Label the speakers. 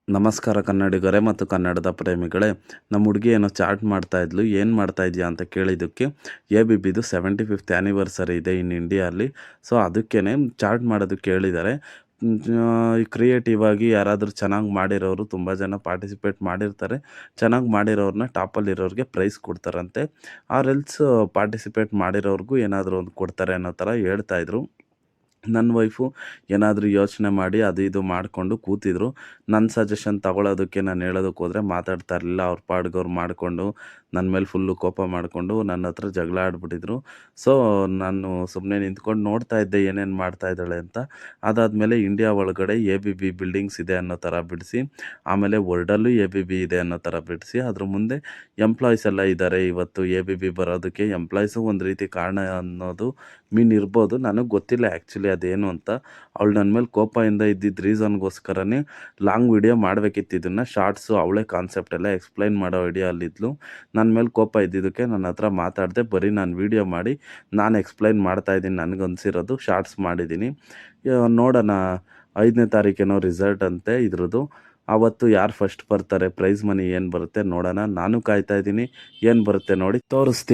Speaker 1: ನಮಸ್ಕಾರ ಕನ್ನಡಿಗರೇ ಮತ್ತು ಕನ್ನಡದ ಪ್ರೇಮಿಗಳೇ. ನಮ್ಮ ಹುಡುಗಿ ಏನೋ ಚಾಟ್ ಮಾಡ್ತಾಯಿದ್ಲು. ಏನು ಮಾಡ್ತಾಯಿದ್ಯಾ ಅಂತ ಕೇಳಿದ್ದಕ್ಕೆ ABBದು 75th ಆ್ಯನಿವರ್ಸರಿ ಇದೆ ಇನ್ ಇಂಡಿಯಲ್ಲಿ. ಸೊ ಅದಕ್ಕೇ ಚಾಟ್ ಮಾಡೋದಕ್ಕೆ ಹೇಳಿದ್ದಾರೆ. ಕ್ರಿಯೇಟಿವ್ ಆಗಿ ಯಾರಾದರೂ ಚೆನ್ನಾಗಿ ಮಾಡಿರೋರು ತುಂಬ ಜನ ಪಾರ್ಟಿಸಿಪೇಟ್ ಮಾಡಿರ್ತಾರೆ. ಚೆನ್ನಾಗಿ ಮಾಡಿರೋರನ್ನ ಟಾಪಲ್ಲಿರೋರಿಗೆ ಪ್ರೈಸ್ ಕೊಡ್ತಾರಂತೆ. ಆರ್ ಎಲ್ಸ್ ಪಾರ್ಟಿಸಿಪೇಟ್ ಮಾಡಿರೋರ್ಗೂ ಏನಾದರೂ ಒಂದು ಕೊಡ್ತಾರೆ ಅನ್ನೋ ಥರ ಹೇಳ್ತಾಯಿದ್ರು. ನನ್ನ ವೈಫು ಏನಾದರೂ ಯೋಚನೆ ಮಾಡಿ ಅದು ಇದು ಮಾಡಿಕೊಂಡು ಕೂತಿದ್ರು. ನನ್ನ ಸಜೆಷನ್ ತಗೊಳ್ಳೋದಕ್ಕೆ ನಾನು ಹೇಳೋದಕ್ಕೆ ಹೋದರೆ ಮಾತಾಡ್ತಾ ಇರಲಿಲ್ಲ. ಅವ್ರ ಪಾಡಿಗೆ ಅವ್ರು ಮಾಡಿಕೊಂಡು ನನ್ನ ಮೇಲೆ ಫುಲ್ಲು ಕೋಪ ಮಾಡಿಕೊಂಡು ನನ್ನ ಹತ್ರ ಜಗಳ ಆಡ್ಬಿಟ್ಟಿದ್ರು. ಸೊ ನಾನು ಸುಮ್ಮನೆ ನಿಂತ್ಕೊಂಡು ನೋಡ್ತಾ ಇದ್ದೆ ಏನೇನು ಮಾಡ್ತಾ ಇದ್ದಾಳೆ ಅಂತ. ಅದಾದಮೇಲೆ ಇಂಡಿಯಾ ಒಳಗಡೆ ABB ಬಿಲ್ಡಿಂಗ್ಸ್ ಇದೆ ಅನ್ನೋ ಥರ ಬಿಡಿಸಿ, ಆಮೇಲೆ ವರ್ಲ್ಡಲ್ಲೂ ABB ಇದೆ ಅನ್ನೋ ಥರ ಬಿಡಿಸಿ, ಅದ್ರ ಮುಂದೆ ಎಂಪ್ಲಾಯೀಸ್ ಎಲ್ಲ ಇದ್ದಾರೆ. ಇವತ್ತು ABB ಬರೋದಕ್ಕೆ ಎಂಪ್ಲಾಯೀಸು ಒಂದು ರೀತಿ ಕಾರಣ ಅನ್ನೋದು ಇರ್ಬೋದು. ನನಗೆ ಗೊತ್ತಿಲ್ಲ ಆ್ಯಕ್ಚುಲಿ ಅದೇನು ಅಂತ. ಅವಳು ನನ್ನ ಮೇಲೆ ಕೋಪದಿಂದ ಇದ್ದಿದ್ದ ರೀಸನ್ಗೋಸ್ಕರನೇ ಲಾಂಗ್ ವಿಡಿಯೋ ಮಾಡಬೇಕಿತ್ತು. ಇದನ್ನು ಶಾರ್ಟ್ಸು ಅವಳೇ ಕಾನ್ಸೆಪ್ಟ್ ಎಲ್ಲ ಎಕ್ಸ್ಪ್ಲೈನ್ ಮಾಡೋ ಐಡಿಯಾ ಅಲ್ಲಿದ್ಲು. ನನ್ನ ಮೇಲೆ ಕೋಪ ಇದ್ದಿದ್ದಕ್ಕೆ ನನ್ನ ಹತ್ರ ಮಾತಾಡಿದೆ. ಬರೀ ನಾನು ವೀಡಿಯೋ ಮಾಡಿ ನಾನು ಎಕ್ಸ್ಪ್ಲೈನ್ ಮಾಡ್ತಾಯಿದ್ದೀನಿ. ನನಗನ್ಸಿರೋದು ಶಾರ್ಟ್ಸ್ ಮಾಡಿದ್ದೀನಿ. ನೋಡೋಣ, 5ನೇ ತಾರೀಕೇನೋ ರಿಸಲ್ಟ್ ಅಂತೆ ಇದ್ರದ್ದು. ಆವತ್ತು ಯಾರು ಫಸ್ಟ್ ಬರ್ತಾರೆ, ಪ್ರೈಸ್ ಮನಿ ಏನು ಬರುತ್ತೆ ನೋಡೋಣ. ನಾನು ಕಾಯ್ತಾ ಇದ್ದೀನಿ. ಏನು ಬರುತ್ತೆ ನೋಡಿ ತೋರಿಸ್ತೀನಿ.